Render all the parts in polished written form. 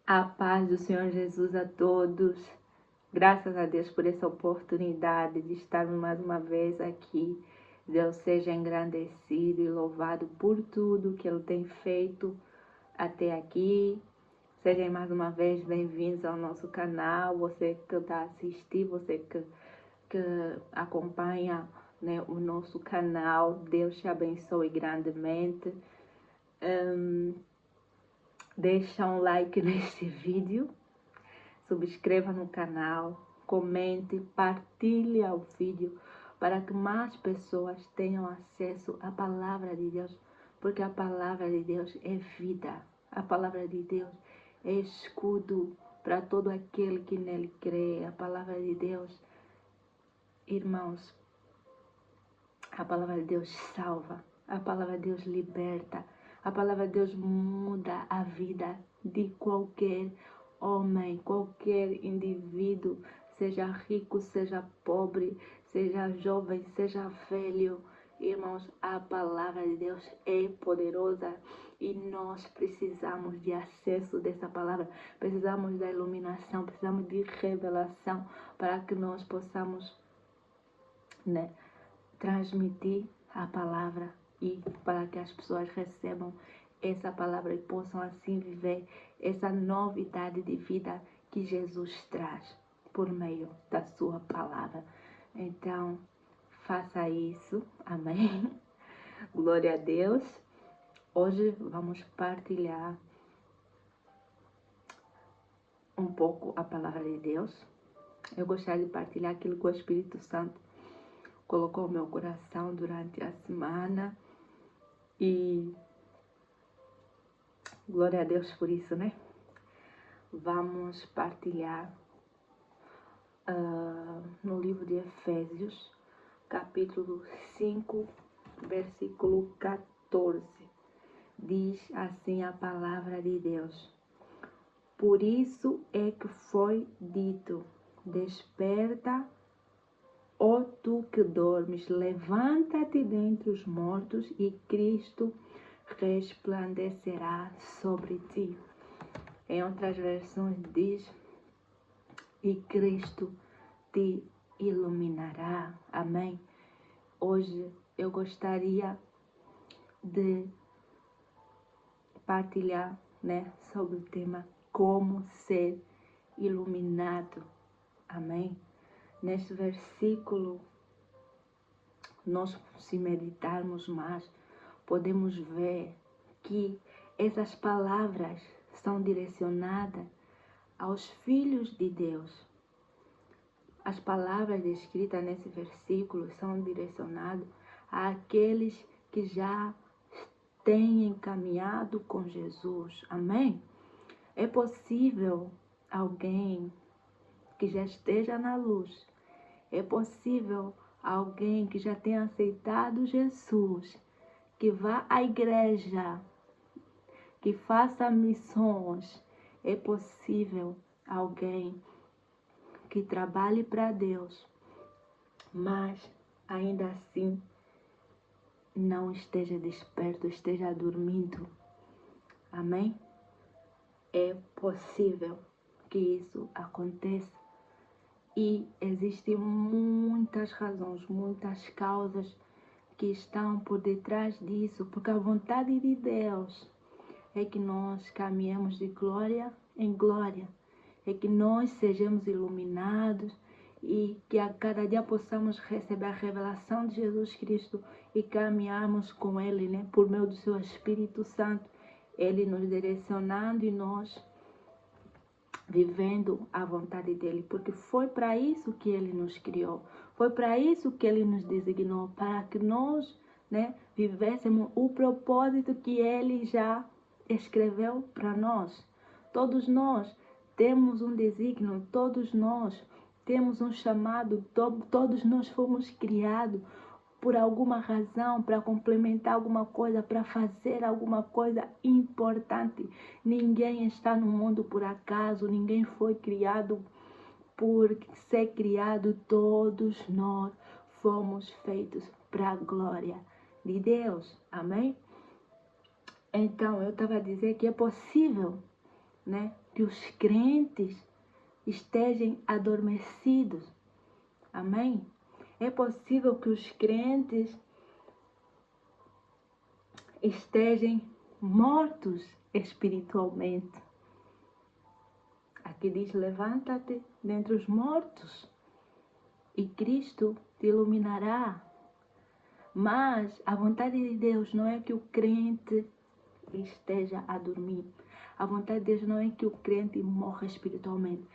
A paz do Senhor Jesus a todos. Graças a Deus por essa oportunidade de estarmos mais uma vez aqui. Deus seja engrandecido e louvado por tudo que Ele tem feito até aqui. Sejam mais uma vez bem-vindos ao nosso canal. Você que está assistindo, você que acompanha, né, o nosso canal. Deus te abençoe grandemente. Deixa um like neste vídeo, subscreva no canal, comente, partilhe o vídeo para que mais pessoas tenham acesso à palavra de Deus, porque a palavra de Deus é vida, a palavra de Deus é escudo para todo aquele que nele crê. A palavra de Deus, irmãos, a palavra de Deus salva, a palavra de Deus liberta, a palavra de Deus muda a vida de qualquer homem, qualquer indivíduo, seja rico, seja pobre, seja jovem, seja velho. Irmãos, a palavra de Deus é poderosa e nós precisamos de acesso dessa palavra, precisamos da iluminação, precisamos de revelação para que nós possamos, né, transmitir a palavra e para que as pessoas recebam essa palavra e possam assim viver essa novidade de vida que Jesus traz por meio da sua palavra. Então, faça isso. Amém. Glória a Deus. Hoje vamos partilhar um pouco a palavra de Deus. Eu gostaria de partilhar aquilo que o Espírito Santo colocou no meu coração durante a semana e glória a Deus por isso, né? Vamos partilhar no livro de Efésios, capítulo 5, versículo 14. Diz assim a palavra de Deus: por isso é que foi dito, desperta, ó tu que dormes, levanta-te dentre os mortos e Cristo resplandecerá sobre ti. Em outras versões diz, e Cristo te iluminará. Amém? Hoje eu gostaria de partilhar, né, sobre o tema como ser iluminado. Amém? Neste versículo, nós, se meditarmos mais, podemos ver que essas palavras são direcionadas aos filhos de Deus. As palavras descritas nesse versículo são direcionadas àqueles que já têm caminhado com Jesus. Amém? É possível alguém que já esteja na luz, é possível alguém que já tenha aceitado Jesus, que vá à igreja, que faça missões. É possível alguém que trabalhe para Deus, mas ainda assim não esteja desperto, esteja dormindo. Amém? É possível que isso aconteça. E existem muitas razões, muitas causas que estão por detrás disso, porque a vontade de Deus é que nós caminhemos de glória em glória, é que nós sejamos iluminados e que a cada dia possamos receber a revelação de Jesus Cristo e caminharmos com Ele, né, por meio do seu Espírito Santo, Ele nos direcionando e nós vivendo a vontade dele, porque foi para isso que ele nos criou, foi para isso que ele nos designou, para que nós, né, vivêssemos o propósito que ele já escreveu para nós. Todos nós temos um desígnio, todos nós temos um chamado, todos nós fomos criados por alguma razão, para complementar alguma coisa, para fazer alguma coisa importante. Ninguém está no mundo por acaso, ninguém foi criado por ser criado. Todos nós fomos feitos para a glória de Deus. Amém? Então, eu estava a dizer que é possível né, que os crentes estejam adormecidos. Amém? É possível que os crentes estejam mortos espiritualmente. Aqui diz: levanta-te dentre os mortos e Cristo te iluminará. Mas a vontade de Deus não é que o crente esteja a dormir. A vontade de Deus não é que o crente morra espiritualmente.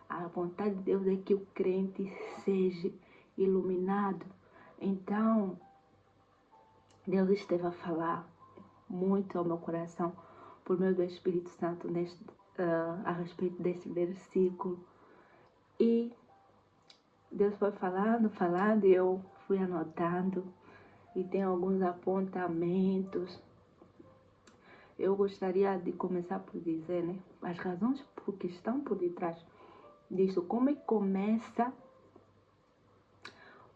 A vontade de Deus é que o crente seja iluminado. Então, Deus esteve a falar muito ao meu coração por meio do Espírito Santo a respeito desse versículo. E Deus foi falando, e eu fui anotando. E tem alguns apontamentos. Eu gostaria de começar por dizer, né, as razões que estão por detrás disso. Como é que começa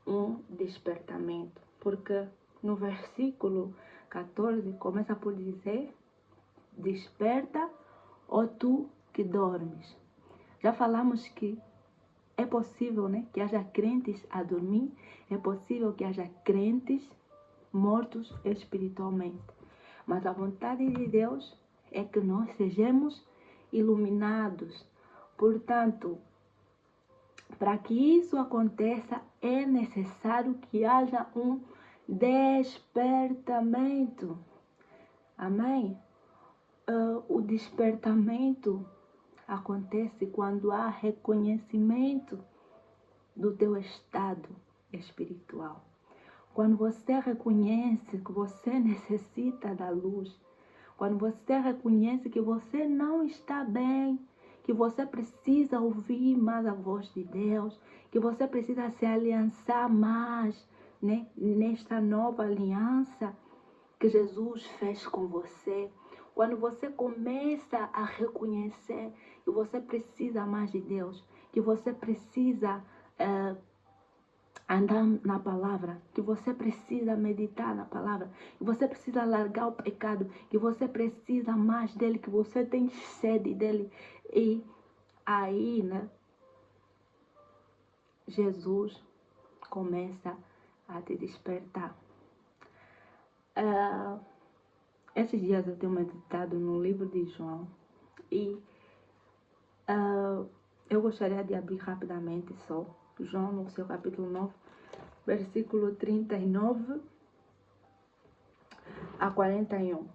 um despertamento? Porque no versículo 14 começa por dizer: desperta, ó tu que dormes. Já falamos que é possível, né, que haja crentes a dormir, é possível que haja crentes mortos espiritualmente. Mas a vontade de Deus é que nós sejamos iluminados. Portanto, para que isso aconteça, é necessário que haja um despertamento. Amém? O despertamento acontece quando há reconhecimento do teu estado espiritual. Quando você reconhece que você necessita da luz, quando você reconhece que você não está bem, que você precisa ouvir mais a voz de Deus, que você precisa se aliançar mais, né, nesta nova aliança que Jesus fez com você. Quando você começa a reconhecer que você precisa mais de Deus, que você precisa andar na palavra, que você precisa meditar na palavra, que você precisa largar o pecado, que você precisa mais dele, que você tem sede dele. E aí, né, Jesus começa a te despertar. Esses dias eu tenho meditado no livro de João e eu gostaria de abrir rapidamente só João no seu capítulo 9, versículo 39 a 41,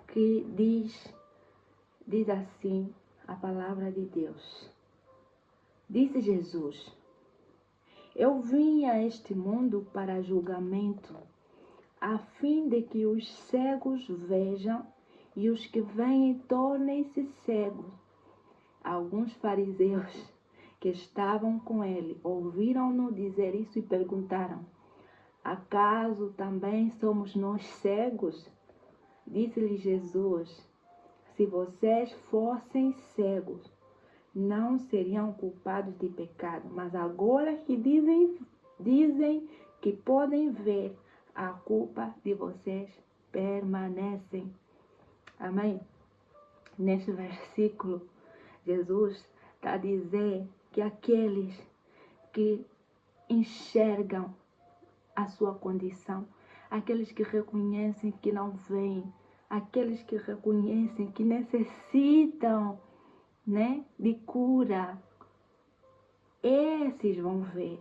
que diz assim a palavra de Deus. Disse Jesus: eu vim a este mundo para julgamento, a fim de que os cegos vejam e os que veem tornem-se cegos. Alguns fariseus que estavam com ele ouviram-no dizer isso e perguntaram: acaso também somos nós cegos? Disse-lhe Jesus: se vocês fossem cegos, não seriam culpados de pecado, mas agora que dizem que podem ver, a culpa de vocês permanecem. Amém? Neste versículo, Jesus está a dizer que aqueles que enxergam a sua condição, aqueles que reconhecem que não veem, aqueles que reconhecem que necessitam, né, de cura, esses vão ver.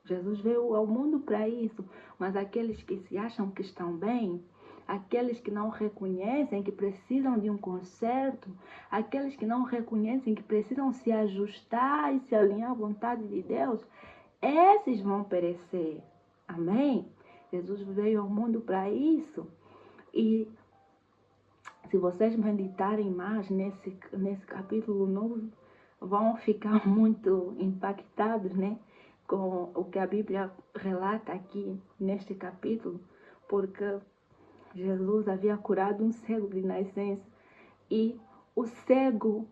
Jesus veio ao mundo para isso, mas aqueles que se acham que estão bem, aqueles que não reconhecem que precisam de um conserto, aqueles que não reconhecem que precisam se ajustar e se alinhar à vontade de Deus, esses vão perecer. Amém? Jesus veio ao mundo para isso. E se vocês meditarem mais nesse capítulo novo, vão ficar muito impactados, né, com o que a Bíblia relata aqui neste capítulo, porque Jesus havia curado um cego de nascença e o cego,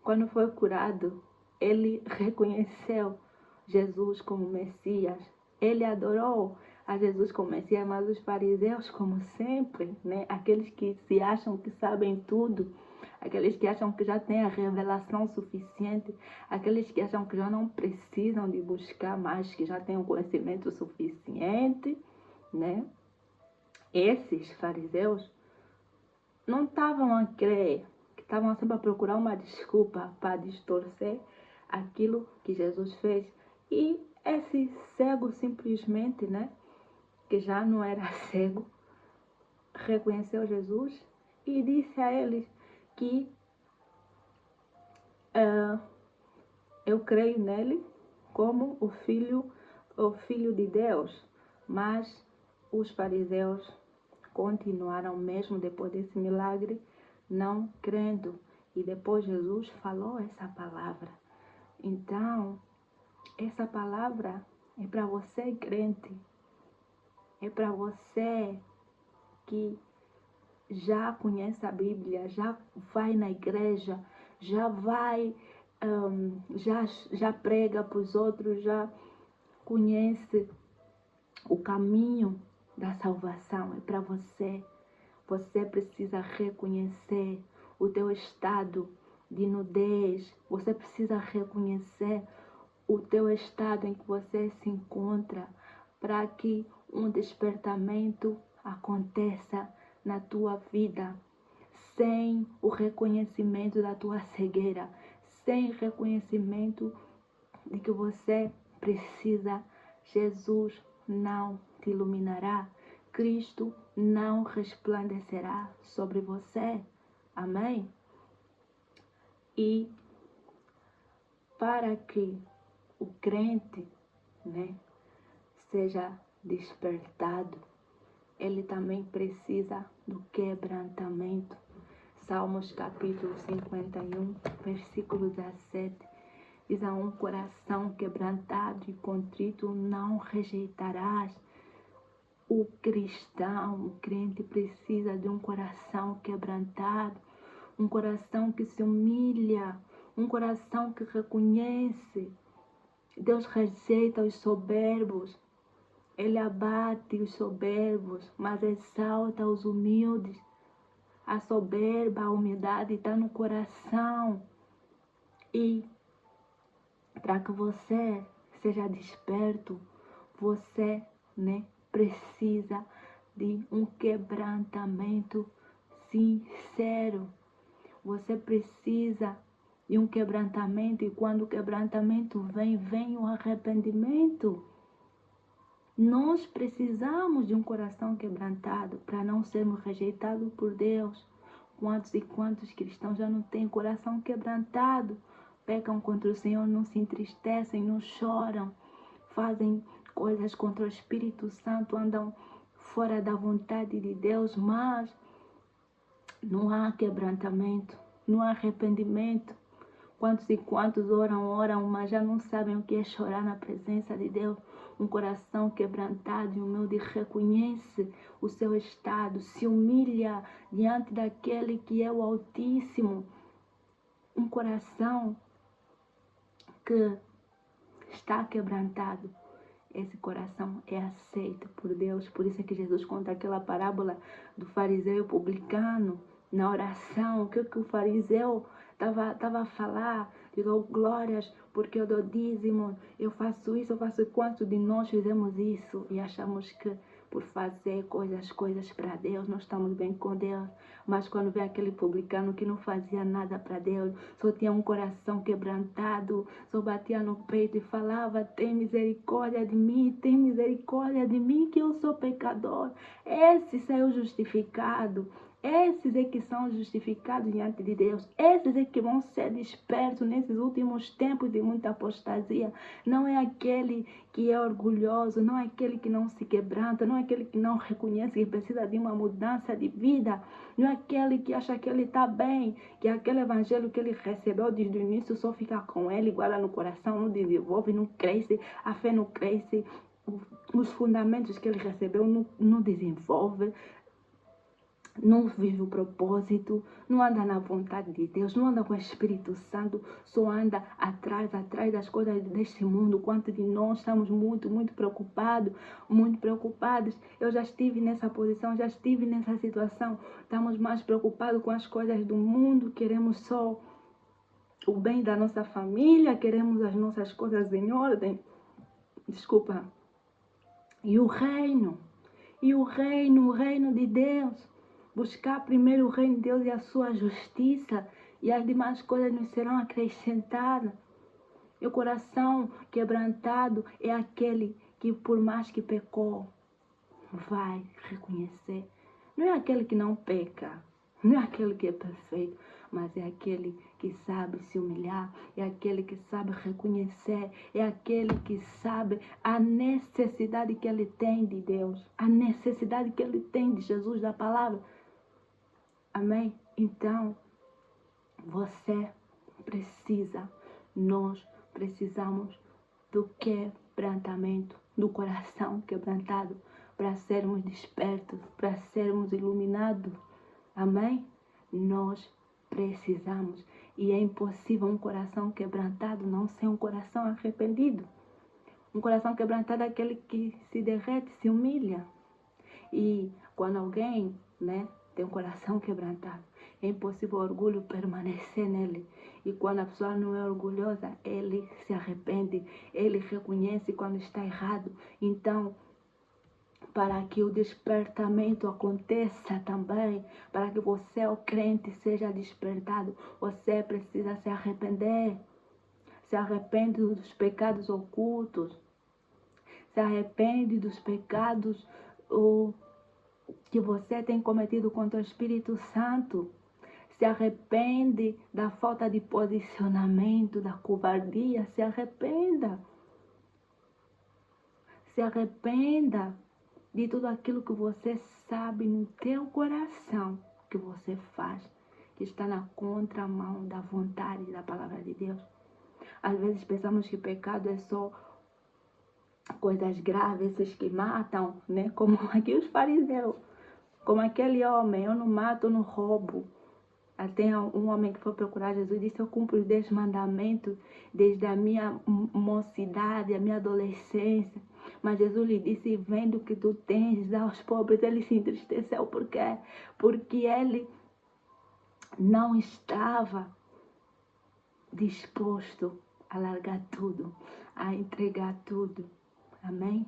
quando foi curado, ele reconheceu Jesus como Messias, ele adorou a Jesus como Messias, mas os fariseus, como sempre, né, aqueles que se acham que sabem tudo, aqueles que acham que já têm a revelação suficiente, aqueles que acham que já não precisam de buscar mais, que já têm o conhecimento suficiente, né? Esses fariseus não estavam a crer, que estavam sempre a procurar uma desculpa para distorcer aquilo que Jesus fez. E esse cego simplesmente, né, que já não era cego, reconheceu Jesus e disse a eles que eu creio nele como o filho de Deus. Mas os fariseus continuaram mesmo depois desse milagre não crendo. E depois Jesus falou essa palavra. Então, essa palavra é para você, crente. É para você que já conhece a Bíblia, já vai na igreja, já vai, já prega para os outros, já conhece o caminho da salvação. É para você. Você precisa reconhecer o teu estado de nudez. Você precisa reconhecer o teu estado em que você se encontra para que um despertamento aconteça na tua vida. Sem o reconhecimento da tua cegueira, sem reconhecimento de que você precisa, Jesus não te iluminará. Cristo não resplandecerá sobre você. Amém? E para que o crente, né, seja despertado, ele também precisa do quebrantamento. Salmos capítulo 51, versículo 17. Diz: a um coração quebrantado e contrito não rejeitarás. O cristão, o crente precisa de um coração quebrantado, um coração que se humilha, um coração que reconhece. Deus rejeita os soberbos, Ele abate os soberbos, mas exalta os humildes. A soberba, a humildade está no coração. E para que você seja desperto, você, né, precisa de um quebrantamento sincero. Você precisa de um quebrantamento, e quando o quebrantamento vem, vem o arrependimento. Nós precisamos de um coração quebrantado para não sermos rejeitados por Deus. Quantos e quantos cristãos já não têm coração quebrantado? Pecam contra o Senhor, não se entristecem, não choram, fazem coisas contra o Espírito Santo, andam fora da vontade de Deus, mas não há quebrantamento, não há arrependimento. Quantos e quantos oram, mas já não sabem o que é chorar na presença de Deus. Um coração quebrantado e humilde reconhece o seu estado, se humilha diante daquele que é o Altíssimo. Um coração que está quebrantado, esse coração é aceito por Deus. Por isso é que Jesus conta aquela parábola do fariseu e publicano na oração. O que o fariseu estava a falar? Digo, glórias, porque eu dou dízimo, eu faço isso, eu faço. Quantos de nós fizemos isso e achamos que por fazer coisas para Deus, nós estamos bem com Deus? Mas quando vem aquele publicano que não fazia nada para Deus, só tinha um coração quebrantado, só batia no peito e falava: tem misericórdia de mim, que eu sou pecador. Esse saiu justificado. Esses é que são justificados diante de Deus. Esses é que vão ser despertos nesses últimos tempos de muita apostasia. Não é aquele que é orgulhoso, não é aquele que não se quebranta, não é aquele que não reconhece que precisa de uma mudança de vida, não é aquele que acha que ele está bem, que aquele evangelho que ele recebeu desde o início só fica com ele, guarda no coração, não desenvolve, não cresce, a fé não cresce, os fundamentos que ele recebeu não desenvolve. não vive o propósito, não anda na vontade de Deus, não anda com o Espírito Santo, só anda atrás das coisas deste mundo. Quanto de nós estamos muito preocupados. Eu já estive nessa posição, já estive nessa situação. Estamos mais preocupados com as coisas do mundo, queremos só o bem da nossa família, queremos as nossas coisas em ordem. Desculpa. E o reino de Deus. Buscar primeiro o reino de Deus e a sua justiça, e as demais coisas nos serão acrescentadas. E o coração quebrantado é aquele que, por mais que pecou, vai reconhecer. Não é aquele que não peca, não é aquele que é perfeito, mas é aquele que sabe se humilhar, é aquele que sabe reconhecer, é aquele que sabe a necessidade que ele tem de Deus, a necessidade que ele tem de Jesus, da palavra. Amém? Então, você precisa, nós precisamos do quebrantamento, do coração quebrantado, para sermos despertos, para sermos iluminados. Amém? Nós precisamos. E é impossível um coração quebrantado não ser um coração arrependido. Um coração quebrantado é aquele que se derrete, se humilha. E quando alguém, tem um coração quebrantado, é impossível o orgulho permanecer nele. E quando a pessoa não é orgulhosa, ele se arrepende, ele reconhece quando está errado. Então, para que o despertamento aconteça também, para que você, o crente, seja despertado, você precisa se arrepender. Se arrepende dos pecados ocultos. Se arrepende dos pecados que você tem cometido contra o Espírito Santo. Se arrepende da falta de posicionamento, da covardia. Se arrependa. Se arrependa de tudo aquilo que você sabe no teu coração que você faz, que está na contramão da vontade da palavra de Deus. Às vezes pensamos que pecado é só coisas graves, esses que matam, Como aqui os fariseus. Como aquele homem, eu não mato, eu não roubo. Tem um homem que foi procurar Jesus e disse: eu cumpro os 10 mandamentos desde a minha mocidade, a minha adolescência. Mas Jesus lhe disse: vendo que tu tens, dá aos pobres. Ele se entristeceu. Por quê? Porque ele não estava disposto a largar tudo, a entregar tudo. Amém?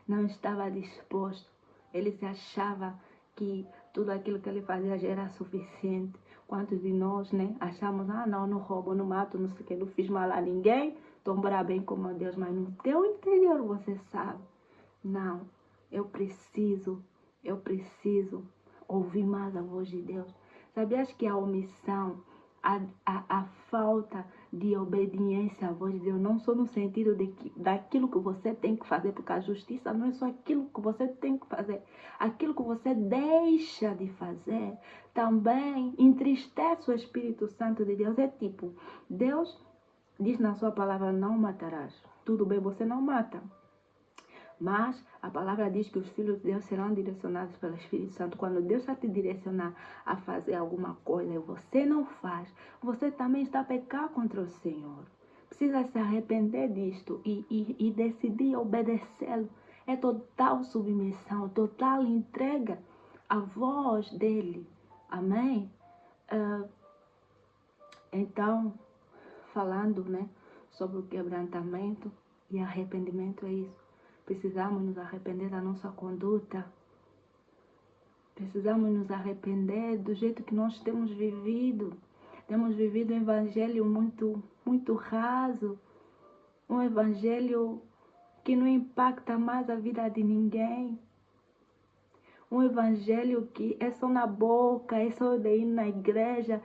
Não estava disposto. Ele se achava que tudo aquilo que ele fazia já era suficiente. Quantos de nós, achamos: não roubo, não mato, não sei o que, não fiz mal a ninguém, estou morar bem com meu Deus. Mas no teu interior você sabe: não, eu preciso ouvir mais a voz de Deus. Sabias que a omissão, a falta de obediência à voz de Deus, não só no sentido daquilo que você tem que fazer, porque a justiça não é só aquilo que você tem que fazer, aquilo que você deixa de fazer também entristece o Espírito Santo de Deus. É tipo, Deus diz na sua palavra: não matarás. Tudo bem, você não mata. Mas a palavra diz que os filhos de Deus serão direcionados pelo Espírito Santo. Quando Deus está te direcionar a fazer alguma coisa e você não faz, você também está a pecar contra o Senhor. Precisa se arrepender disto e decidir obedecê-lo. É total submissão, total entrega à voz dele. Amém? Então, falando, sobre o quebrantamento e arrependimento, é isso. Precisamos nos arrepender da nossa conduta. Precisamos nos arrepender do jeito que nós temos vivido. Temos vivido um evangelho muito raso. Um evangelho que não impacta mais a vida de ninguém. Um evangelho que é só na boca, é só de ir na igreja,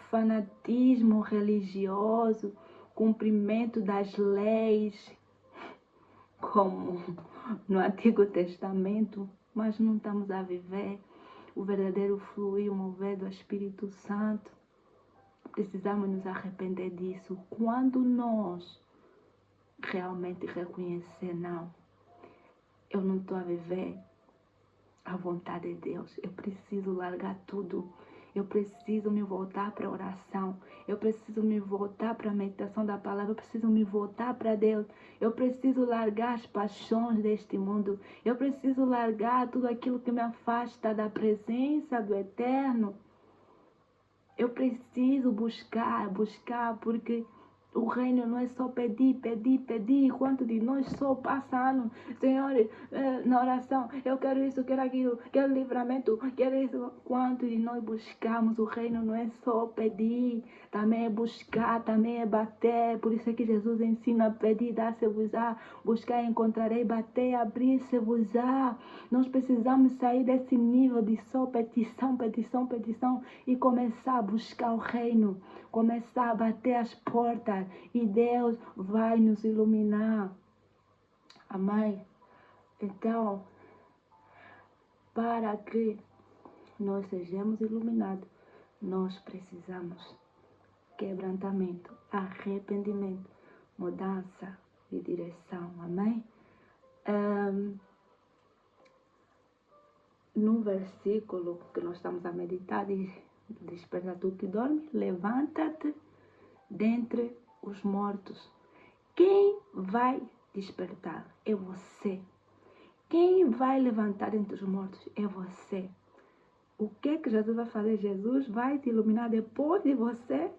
fanatismo religioso, cumprimento das leis, como no Antigo Testamento, mas não estamos a viver o verdadeiro fluir, o mover do Espírito Santo. Precisamos nos arrepender disso. Quando nós realmente reconhecer: não, eu não estou a viver a vontade de Deus. Eu preciso largar tudo. Eu preciso me voltar para a oração. Eu preciso me voltar para a meditação da palavra. Eu preciso me voltar para Deus. Eu preciso largar as paixões deste mundo. Eu preciso largar tudo aquilo que me afasta da presença do Eterno. Eu preciso buscar, porque o reino não é só pedir. Quanto de nós só passa ano, Senhor, na oração, eu quero isso, quero aquilo, quero livramento, quero isso. Quanto de nós buscamos o reino não é só pedir, também é buscar, também é bater. Por isso é que Jesus ensina a pedir, dar-se-vos-á, buscar, encontrarei, bater, abrir-se-vos-á. Nós precisamos sair desse nível de só petição e começar a buscar o reino, começar a bater as portas e Deus vai nos iluminar. Amém? Então, para que nós sejamos iluminados, nós precisamos quebrantamento, arrependimento, mudança de direção. Amém? No versículo que nós estamos a meditar, diz: desperta tu que dorme, levanta-te dentre os mortos. Quem vai despertar? É você. Quem vai levantar dentre os mortos? É você. O que Jesus vai fazer? Jesus vai te iluminar depois de você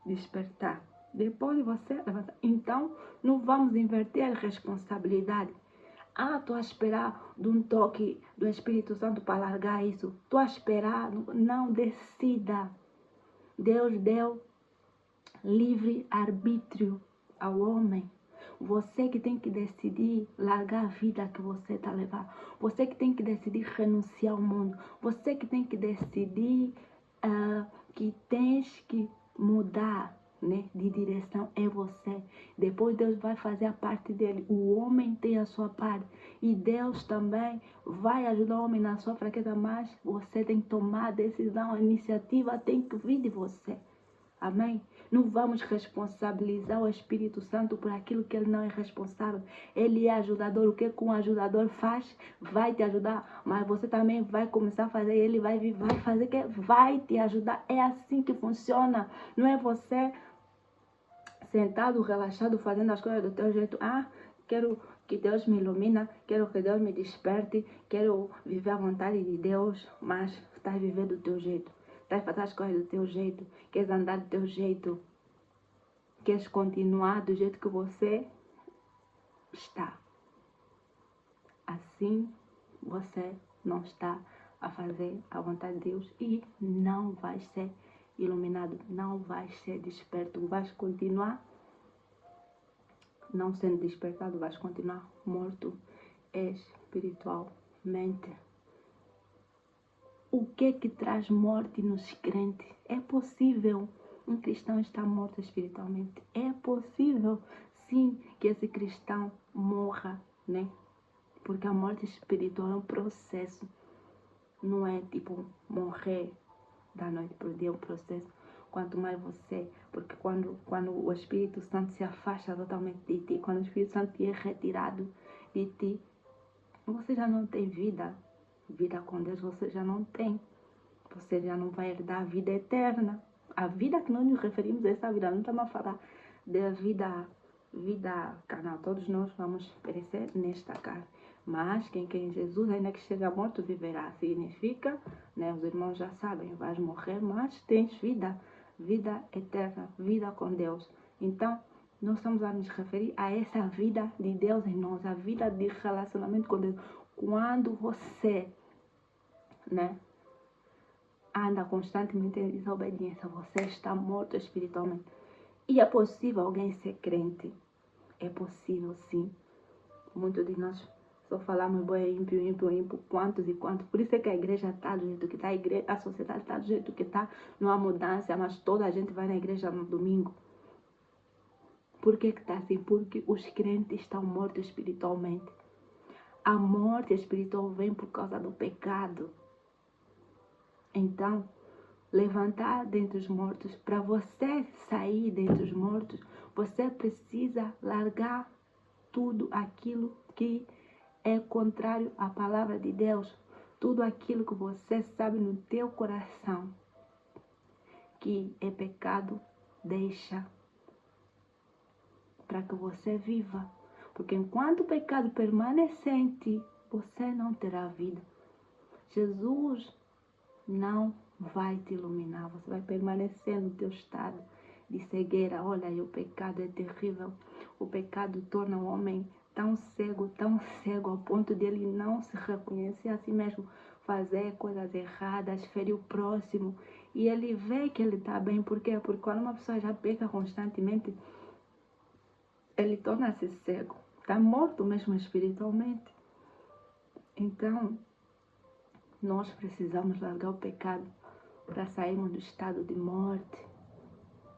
despertar. Depois de você levantar. Então, não vamos inverter a responsabilidade. Estou a esperar de um toque do Espírito Santo para largar isso. Estou a esperar. Não, decida. Deus deu livre arbítrio ao homem. Você que tem que decidir largar a vida que você está levando. Você que tem que decidir renunciar ao mundo. Você que tem que decidir que tens que mudar, né, de direção. É você. Depois Deus vai fazer a parte dele. O homem tem a sua parte. E Deus também vai ajudar o homem na sua fraqueza. Mas você tem que tomar a decisão. A iniciativa tem que vir de você. Amém? Não vamos responsabilizar o Espírito Santo por aquilo que ele não é responsável. Ele é ajudador. O que um ajudador faz, vai te ajudar. Mas você também vai começar a fazer. Ele vai vir, vai fazer, que vai te ajudar. É assim que funciona. Não é você sentado, relaxado, fazendo as coisas do teu jeito. Quero que Deus me ilumina. Quero que Deus me desperte. Quero viver a vontade de Deus. Mas estás vivendo do teu jeito. Estás a fazer as coisas do teu jeito. Queres andar do teu jeito. Queres continuar do jeito que você está. Assim, você não está a fazer a vontade de Deus e não vai ser iluminado, não vai ser desperto. Vais continuar não sendo despertado, vais continuar morto espiritualmente. O que traz morte nos crentes? É possível um cristão estar morto espiritualmente. É possível, sim, que esse cristão morra, né? Porque a morte espiritual é um processo. Não é tipo morrer da noite para o dia, é um processo. Quanto mais você... Porque quando o Espírito Santo se afasta totalmente de ti, quando o Espírito Santo é retirado de ti, você já não tem vida. Vida com Deus você já não tem. Você já não vai herdar a vida eterna. A vida que nós nos referimos a essa vida. Não estamos a falar da vida carnal. Todos nós vamos perecer nesta carne. Mas quem quer em Jesus, ainda que esteja morto, viverá. Significa, né, os irmãos já sabem, vais morrer, mas tens vida. Vida eterna, vida com Deus. Então, nós estamos a nos referir a essa vida de Deus em nós. A vida de relacionamento com Deus. Quando você, né, anda constantemente em desobediência, você está morto espiritualmente. E é possível alguém ser crente. É possível, sim. Muitos de nós só falamos ímpio, quantos e quantos. Por isso é que a igreja está do jeito que está, a sociedade está do jeito que está. Não há mudança, mas toda a gente vai na igreja no domingo. Por que está assim? Porque os crentes estão mortos espiritualmente. A morte espiritual vem por causa do pecado. Então, levantar dentre os mortos, para você sair dentre os mortos, você precisa largar tudo aquilo que é contrário à palavra de Deus. tudo aquilo que você sabe no teu coração que é pecado, deixa para que você viva. Porque enquanto o pecado permanecer em ti, você não terá vida. Jesus não vai te iluminar. Você vai permanecer no teu estado de cegueira. Olha, o pecado é terrível. O pecado torna o homem tão cego ao ponto de ele não se reconhecer a si mesmo, fazer coisas erradas, ferir o próximo. E ele vê que ele está bem. Por quê? Porque quando uma pessoa já peca constantemente, ele torna-se cego. Está morto mesmo espiritualmente. Então, nós precisamos largar o pecado para sairmos do estado de morte.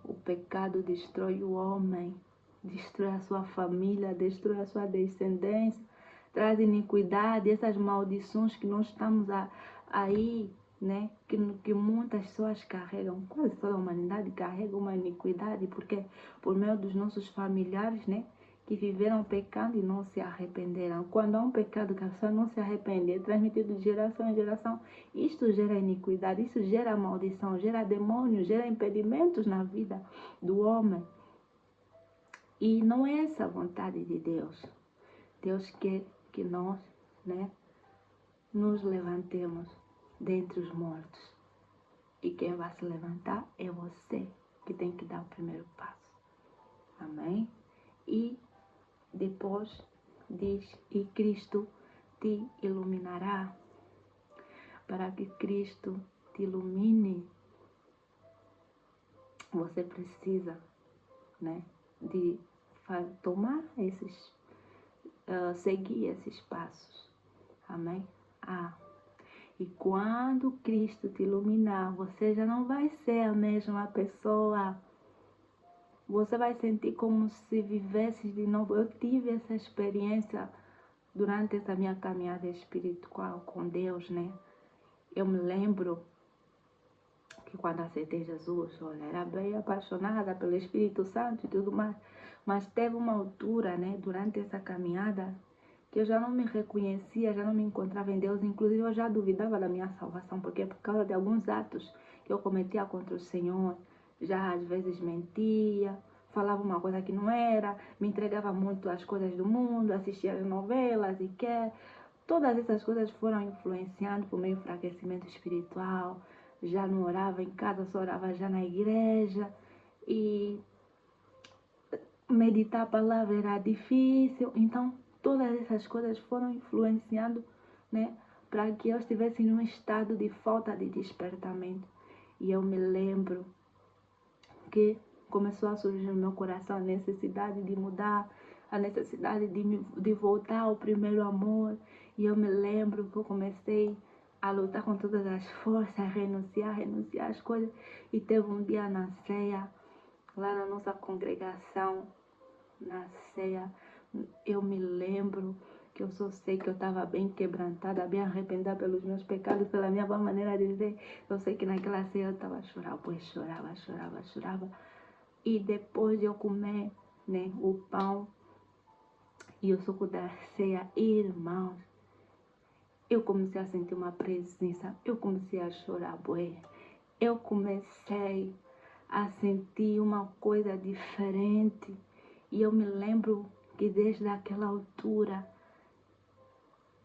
O pecado destrói o homem, destrói a sua família, destrói a sua descendência, traz iniquidade, essas maldições que nós estamos aí, né? Que muitas pessoas carregam, quase toda a humanidade carrega uma iniquidade, porque por meio dos nossos familiares, né? Que viveram pecando e não se arrependeram. Quando há um pecado que a pessoa não se arrepende, é transmitido de geração em geração, isto gera iniquidade, isso gera maldição, gera demônios, gera impedimentos na vida do homem. E não é essa a vontade de Deus. Deus quer que nós, né, nos levantemos dentre os mortos. E quem vai se levantar é você, que tem que dar o primeiro passo. Amém? E depois diz, e Cristo te iluminará. Para que Cristo te ilumine, você precisa, né, de tomar esses, seguir esses passos. Amém? E quando Cristo te iluminar, você já não vai ser a mesma pessoa. Você vai sentir como se vivesse de novo. Eu tive essa experiência durante essa minha caminhada espiritual com Deus, né? Eu me lembro que quando aceitei Jesus, olha, era bem apaixonada pelo Espírito Santo e tudo mais. Mas teve uma altura, né, durante essa caminhada, que eu já não me reconhecia, já não me encontrava em Deus. Inclusive, eu já duvidava da minha salvação, porque por causa de alguns atos que eu cometia contra o Senhor, já às vezes mentia, falava uma coisa que não era, me entregava muito às coisas do mundo, assistia as novelas e todas essas coisas foram influenciando para o meu enfraquecimento espiritual. Já não orava em casa, só orava já na igreja. E meditar a palavra era difícil. Então, todas essas coisas foram influenciando, né, para que eu estivesse num estado de falta de despertamento. E eu me lembro que começou a surgir no meu coração a necessidade de mudar, a necessidade de voltar ao primeiro amor. E eu me lembro que eu comecei a lutar com todas as forças, a renunciar às coisas. E teve um dia na ceia, lá na nossa congregação, na ceia, eu me lembro que eu só sei que eu estava bem quebrantada, bem arrependida pelos meus pecados, pela minha boa maneira de dizer. Eu sei que naquela ceia eu estava a chorar, pois chorava. E depois de eu comer, né, o pão e o suco da ceia, irmãos, eu comecei a sentir uma presença, eu comecei a chorar, eu comecei a sentir uma coisa diferente. E eu me lembro que desde aquela altura,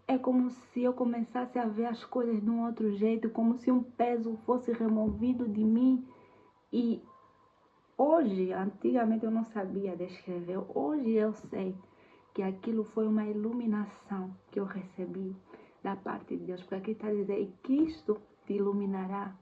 é como se eu começasse a ver as coisas de um outro jeito, como se um peso fosse removido de mim. E hoje, antigamente eu não sabia descrever, hoje eu sei que aquilo foi uma iluminação que eu recebi da parte de Deus. Porque aqui está a dizer, e Cristo te iluminará.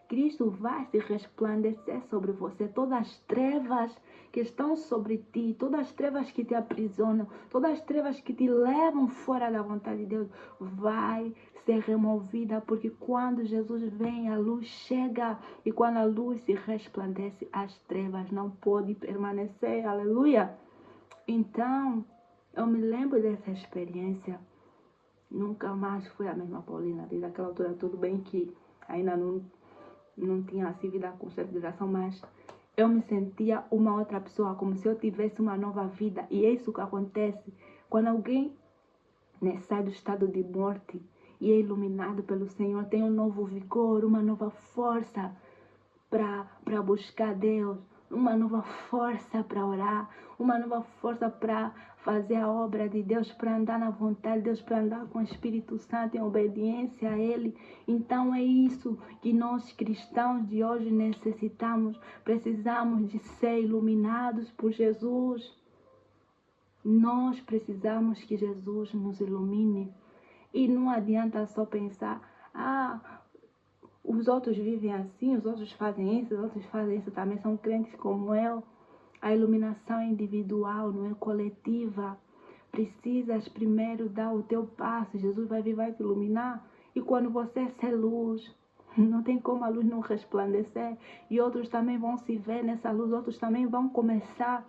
Cristo vai se resplandecer sobre você. Todas as trevas que estão sobre ti, todas as trevas que te aprisionam, todas as trevas que te levam fora da vontade de Deus, vai ser removida, porque quando Jesus vem, a luz chega, e quando a luz se resplandece, as trevas não podem permanecer. Aleluia! Então, eu me lembro dessa experiência. Nunca mais fui a mesma Paulina. Desde aquela altura, tudo bem que ainda não tinha assim vida com consideração, mas eu me sentia uma outra pessoa, como se eu tivesse uma nova vida. E é isso que acontece quando alguém, né, sai do estado de morte e é iluminado pelo Senhor, tem um novo vigor, uma nova força para buscar Deus, uma nova força para orar, uma nova força para fazer a obra de Deus, para andar na vontade de Deus, para andar com o Espírito Santo em obediência a Ele. Então é isso que nós cristãos de hoje necessitamos. Precisamos de ser iluminados por Jesus. Nós precisamos que Jesus nos ilumine. E não adianta só pensar, os outros vivem assim, os outros fazem isso, os outros fazem isso também, são crentes como eu. A iluminação é individual, não é coletiva. Precisas primeiro dar o teu passo. Jesus vai vir, vai te iluminar. E quando você ser luz, não tem como a luz não resplandecer. E outros também vão se ver nessa luz, outros também vão começar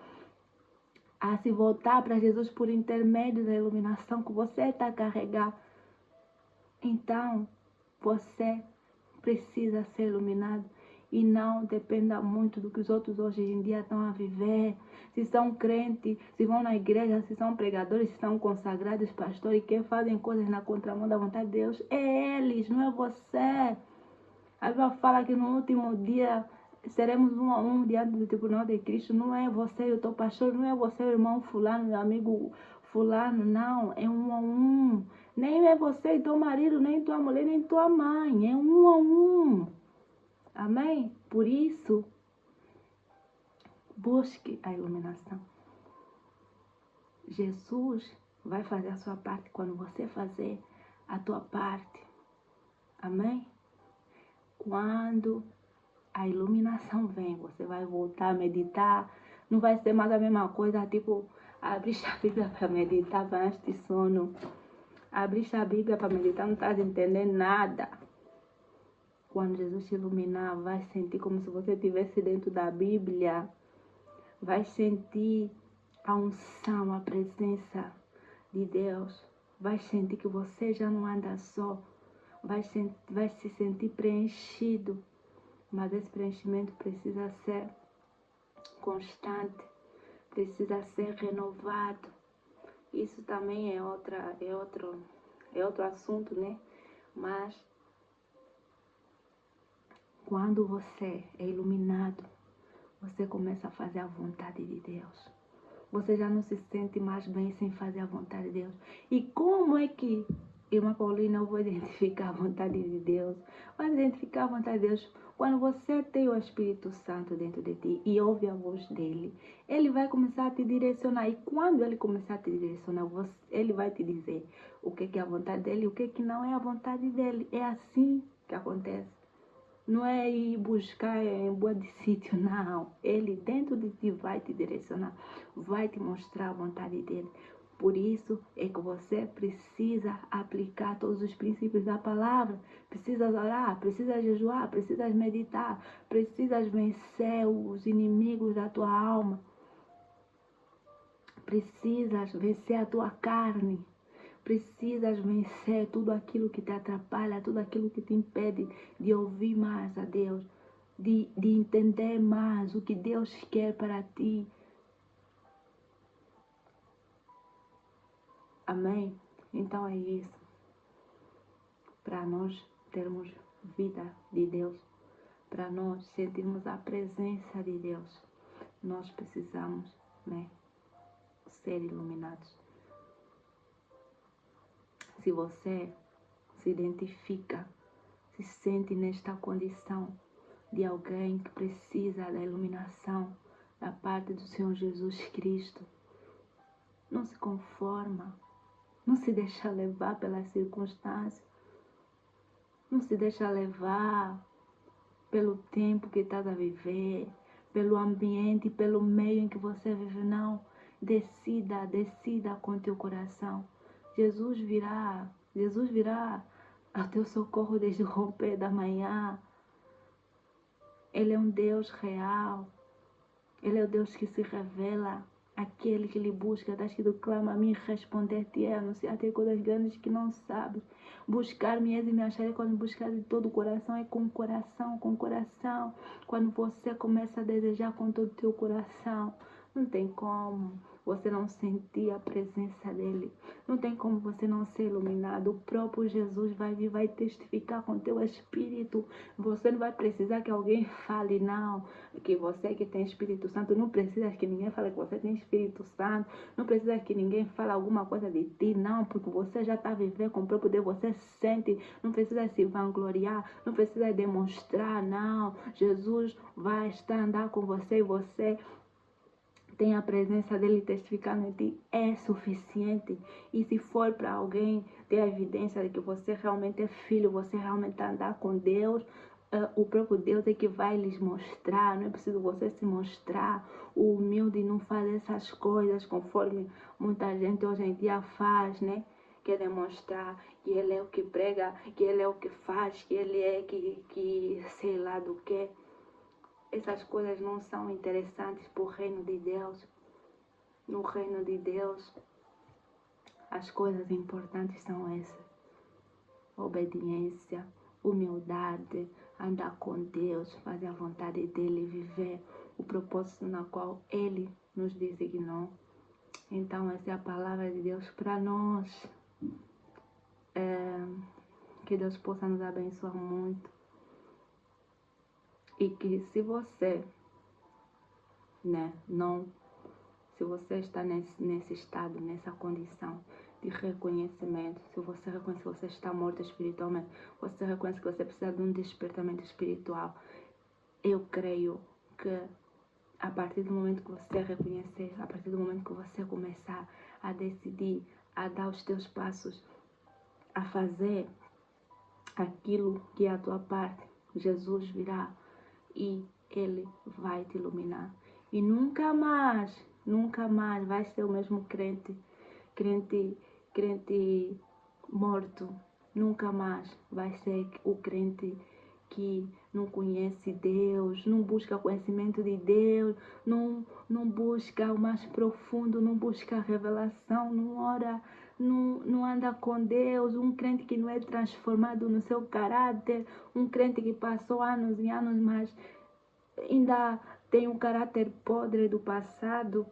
a se voltar para Jesus por intermédio da iluminação que você está a carregar. Então, você precisa ser iluminado e não dependa muito do que os outros hoje em dia estão a viver. Se são crentes, se vão na igreja, se são pregadores, se são consagrados, pastores, que fazem coisas na contramão da vontade de Deus, é eles, não é você. A Bíblia fala que no último dia seremos um a um diante do tribunal de Cristo. Não é você o teu pastor, não é você o irmão fulano, meu amigo fulano, não. É um a um. Nem é você e teu marido, nem tua mulher, nem tua mãe. É um a um. Amém? Por isso, busque a iluminação. Jesus vai fazer a sua parte quando você fazer a tua parte. Amém? Quando a iluminação vem, você vai voltar a meditar. Não vai ser mais a mesma coisa, tipo, abrir a Bíblia para meditar antes de sono. Abrir a Bíblia para meditar, não estás entendendo nada. Quando Jesus te iluminar, vai sentir como se você estivesse dentro da Bíblia. Vai sentir a unção, a presença de Deus. Vai sentir que você já não anda só. Vai se sentir preenchido. Mas esse preenchimento precisa ser constante. Precisa ser renovado. Isso também é outro assunto, né? Mas quando você é iluminado, você começa a fazer a vontade de Deus. Você já não se sente mais bem sem fazer a vontade de Deus. E como é que, irmã Paulina, eu vou identificar a vontade de Deus? Vai identificar a vontade de Deus quando você tem o Espírito Santo dentro de ti e ouve a voz dele. Ele vai começar a te direcionar. E quando ele começar a te direcionar, ele vai te dizer o que é a vontade dele e o que não é a vontade dele. É assim que acontece. Não é ir buscar em boa de sítio, não. Ele dentro de ti vai te direcionar, vai te mostrar a vontade dele. Por isso é que você precisa aplicar todos os princípios da palavra. Precisas orar, precisas jejuar, precisas meditar, precisas vencer os inimigos da tua alma. Precisas vencer a tua carne. Precisas vencer tudo aquilo que te atrapalha, tudo aquilo que te impede de ouvir mais a Deus, de entender mais o que Deus quer para ti. Amém? Então é isso. Para nós termos vida de Deus, para nós sentirmos a presença de Deus, nós precisamos, né, ser iluminados. Se você se identifica, se sente nesta condição de alguém que precisa da iluminação da parte do Senhor Jesus Cristo, não se conforma, não se deixa levar pelas circunstâncias, não se deixa levar pelo tempo que estás a viver, pelo ambiente, pelo meio em que você vive, não. Decida com teu coração. Jesus virá ao teu socorro desde o romper da manhã. Ele é um Deus real. Ele é o Deus que se revela. Aquele que lhe busca, está escrito, clama a mim, responder-te, anunciar-te coisas grandes que não sabes. Buscar-me-és e me acharei quando buscar de todo o coração. É com coração, com coração. Quando você começa a desejar com todo o teu coração, Não tem como você não sentir a presença dele. Não tem como você não ser iluminado. O próprio Jesus vai vir, vai testificar com teu espírito. Você não vai precisar que alguém fale, não. Que você que tem Espírito Santo, não precisa que ninguém fale que você tem Espírito Santo. Não precisa que ninguém fale alguma coisa de ti, não. Porque você já está vivendo com o próprio Deus. Você sente. Não precisa se vangloriar. Não precisa demonstrar, não. Jesus vai estar andar com você e você tem a presença dele testificando em ti, é suficiente. E se for para alguém ter a evidência de que você realmente é filho, você realmente andar com Deus, o próprio Deus é que vai lhes mostrar. Não é preciso você se mostrar. O humilde não faz essas coisas conforme muita gente hoje em dia faz, né? Quer demonstrar que ele é o que prega, que ele é o que faz, que ele é que sei lá do que. Essas coisas não são interessantes para o reino de Deus. No reino de Deus, as coisas importantes são essas: obediência, humildade, andar com Deus, fazer a vontade dele, viver o propósito na qual ele nos designou. Então, essa é a palavra de Deus para nós. Que Deus possa nos abençoar muito. E que se você, se você está nesse estado, nessa condição de reconhecimento, se você reconhece que você está morto espiritualmente, você reconhece que você precisa de um despertamento espiritual, eu creio que a partir do momento que você reconhecer, a partir do momento que você começar a decidir, a dar os teus passos, a fazer aquilo que é a tua parte, Jesus virá e ele vai te iluminar. E nunca mais vai ser o mesmo crente morto. Nunca mais vai ser o crente que não conhece Deus, não busca conhecimento de Deus, não busca o mais profundo, não busca a revelação, não ora, não anda com Deus. Um crente que não é transformado no seu caráter, um crente que passou anos e anos, mas ainda tem um caráter podre do passado.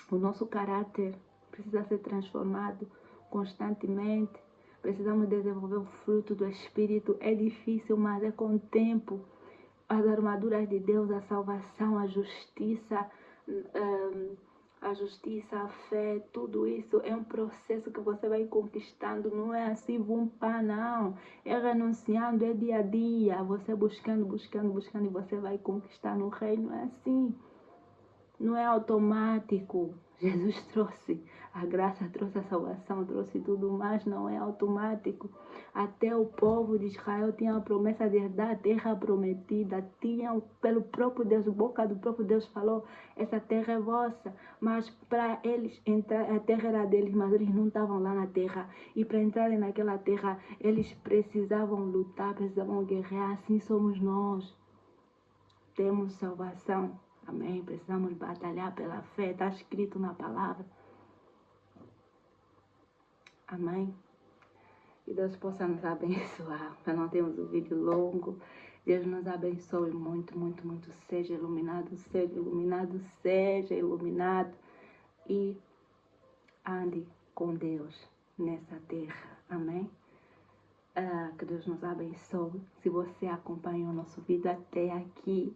O nosso caráter precisa ser transformado constantemente. Precisamos desenvolver o fruto do Espírito. É difícil, mas é com o tempo. As armaduras de Deus, a salvação, a justiça, a fé, tudo isso é um processo que você vai conquistando. Não é assim, pá, não. É renunciando, é dia a dia. Você buscando e você vai conquistar no reino. É assim. Não é automático. Jesus trouxe a graça, trouxe a salvação, trouxe tudo, mas não é automático. Até o povo de Israel tinha a promessa de herdar a terra prometida. Tinha, pelo próprio Deus, boca do próprio Deus falou: essa terra é vossa. Mas para eles entrar, a terra era deles, mas eles não estavam lá na terra. E para entrarem naquela terra, eles precisavam lutar, precisavam guerrear. Assim somos nós. Temos salvação. Amém. Precisamos batalhar pela fé. Está escrito na palavra. Amém. Que Deus possa nos abençoar. Para não termos um vídeo longo. Deus nos abençoe muito, muito, muito. Seja iluminado, seja iluminado, seja iluminado. E ande com Deus nessa terra. Amém. Que Deus nos abençoe. Se você acompanhou o nosso vídeo até aqui,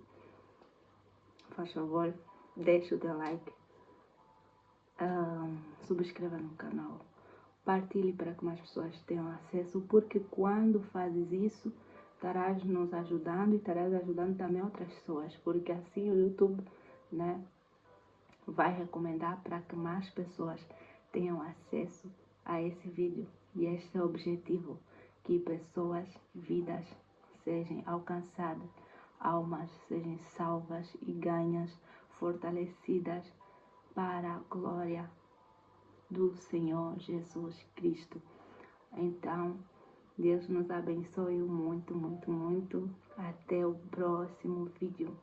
faz favor, deixa o teu like, subscreva no canal, partilhe para que mais pessoas tenham acesso, porque quando fazes isso, estarás nos ajudando e estarás ajudando também outras pessoas, porque assim o YouTube, vai recomendar para que mais pessoas tenham acesso a esse vídeo. E este é o objetivo, que pessoas, vidas sejam alcançadas, almas sejam salvas e ganhas, fortalecidas para a glória do Senhor Jesus Cristo. Então, Deus nos abençoe muito, muito, muito. Até o próximo vídeo.